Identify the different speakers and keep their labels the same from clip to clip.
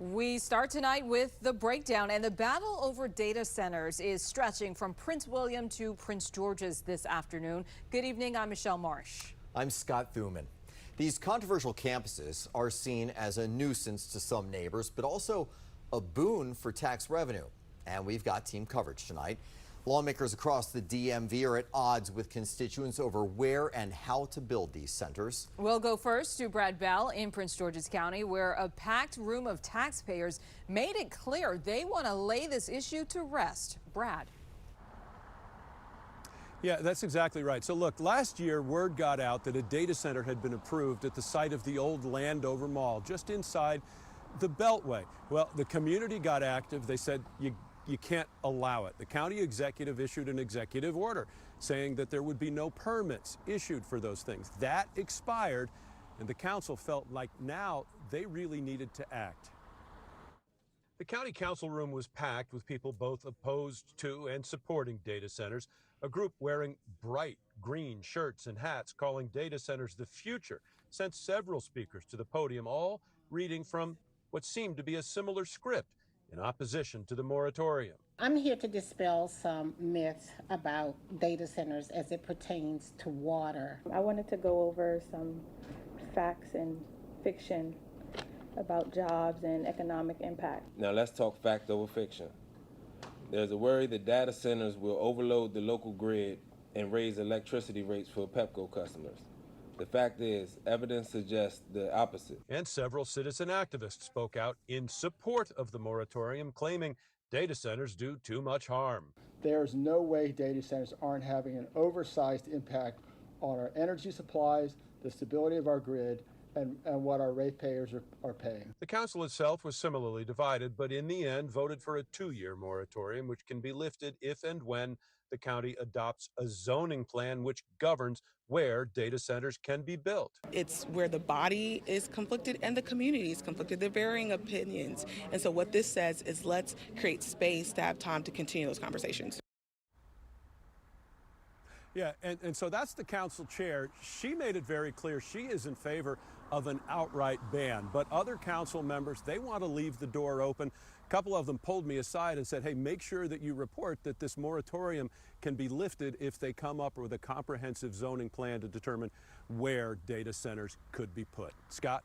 Speaker 1: We start tonight with the breakdown, and the battle over data centers is stretching from Prince William to Prince George's this afternoon. Good evening, I'm Michelle Marsh.
Speaker 2: I'm Scott Thuman. These controversial campuses are seen as a nuisance to some neighbors, but also a boon for tax revenue. And we've got team coverage tonight. Lawmakers across the DMV are at odds with constituents over where and how to build these centers.
Speaker 1: We'll go first to Brad Bell in Prince George's County, where a packed room of taxpayers made it clear they want to lay this issue to rest. Brad.
Speaker 3: Yeah, that's exactly right. So look, last year word got out that a data center had been approved at the site of the old Landover Mall, just inside the Beltway. Well, the community got active. They said you can't allow it. The county executive issued an executive order saying that there would be no permits issued for those things. That expired, and the council felt like now they really needed to act. The county council room was packed with people both opposed to and supporting data centers, a group wearing bright green shirts and hats calling data centers the future, sent several speakers to the podium, all reading from what seemed to be a similar script in opposition to the moratorium.
Speaker 4: I'm here to dispel some myths about data centers as it pertains to water.
Speaker 5: I wanted to go over some facts and fiction about jobs and economic impact.
Speaker 6: Now let's talk fact over fiction. There's a worry that data centers will overload the local grid and raise electricity rates for Pepco customers. The fact is, evidence suggests the opposite.
Speaker 3: And several citizen activists spoke out in support of the moratorium, claiming data centers do too much harm.
Speaker 7: There's no way data centers aren't having an oversized impact on our energy supplies, the stability of our grid, and what our ratepayers are paying.
Speaker 3: The council itself was similarly divided, but in the end voted for a 2-year moratorium, which can be lifted if and when the county adopts a zoning plan which governs where data centers can be built.
Speaker 8: It's where the body is conflicted and the community is conflicted. They're varying opinions. And so what this says is let's create space to have time to continue those conversations.
Speaker 3: Yeah, and so that's the council chair. She made it very clear she is in favor of an outright ban, but other council members, they want to leave the door open. A couple of them pulled me aside and said, hey, make sure that you report that this moratorium can be lifted if they come up with a comprehensive zoning plan to determine where data centers could be put. Scott?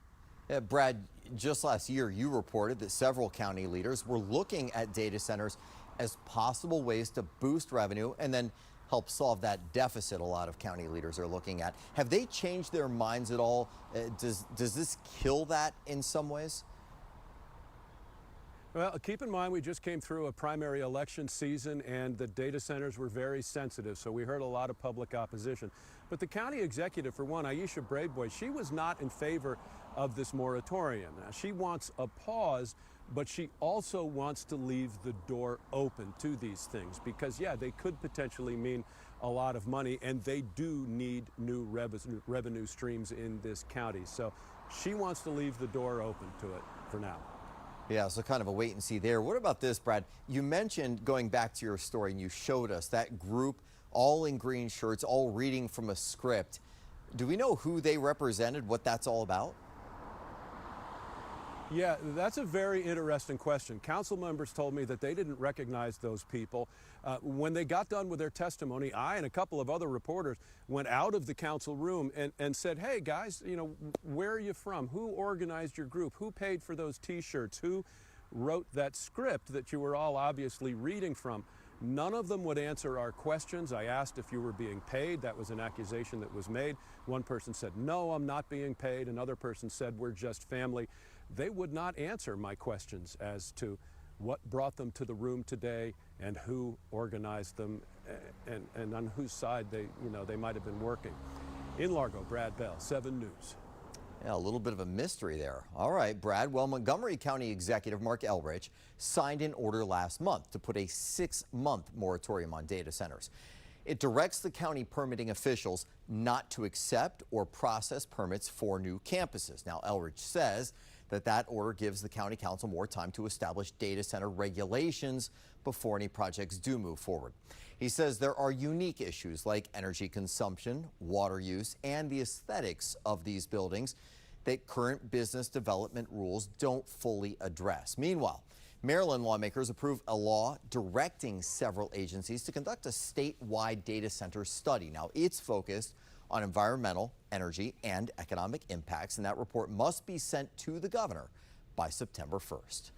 Speaker 2: Brad, just last year you reported that several county leaders were looking at data centers as possible ways to boost revenue and then help solve that deficit a lot of county leaders are looking at. Have they changed their minds at all? Does this kill that in some ways?
Speaker 3: Well, keep in mind we just came through a primary election season and the data centers were very sensitive, so we heard a lot of public opposition. But the county executive, for one, Aisha Braveboy, she was not in favor of this moratorium. Now, she wants a pause, but she also wants to leave the door open to these things because, yeah, they could potentially mean a lot of money, and they do need new revenue streams in this county. So she wants to leave the door open to it for now.
Speaker 2: Yeah, so kind of a wait and see there. What about this, Brad? You mentioned, going back to your story, and you showed us that group all in green shirts, all reading from a script. Do we know who they represented, what that's all about?
Speaker 3: Yeah, that's a very interesting question. Council members told me that they didn't recognize those people. When they got done with their testimony, I and a couple of other reporters went out of the council room and said, hey guys, you know, where are you from? Who organized your group? Who paid for those t-shirts? Who wrote that script that you were all obviously reading from? None of them would answer our questions. I asked if you were being paid. That was an accusation that was made. One person said, no, I'm not being paid. Another person said, we're just family. They would not answer my questions as to what brought them to the room today and who organized them and on whose side they might have been working. In Largo, Brad Bell, 7 News.
Speaker 2: Yeah, a little bit of a mystery there. All right, Brad. Well, Montgomery County Executive Mark Elrich signed an order last month to put a 6-month moratorium on data centers. It directs the county permitting officials not to accept or process permits for new campuses. Now, Elrich says that order gives the county council more time to establish data center regulations before any projects do move forward. He says there are unique issues like energy consumption, water use, and the aesthetics of these buildings that current business development rules don't fully address. Meanwhile, Maryland lawmakers approved a law directing several agencies to conduct a statewide data center study. Now, it's focused on environmental, energy, and economic impacts, and that report must be sent to the governor by September 1st.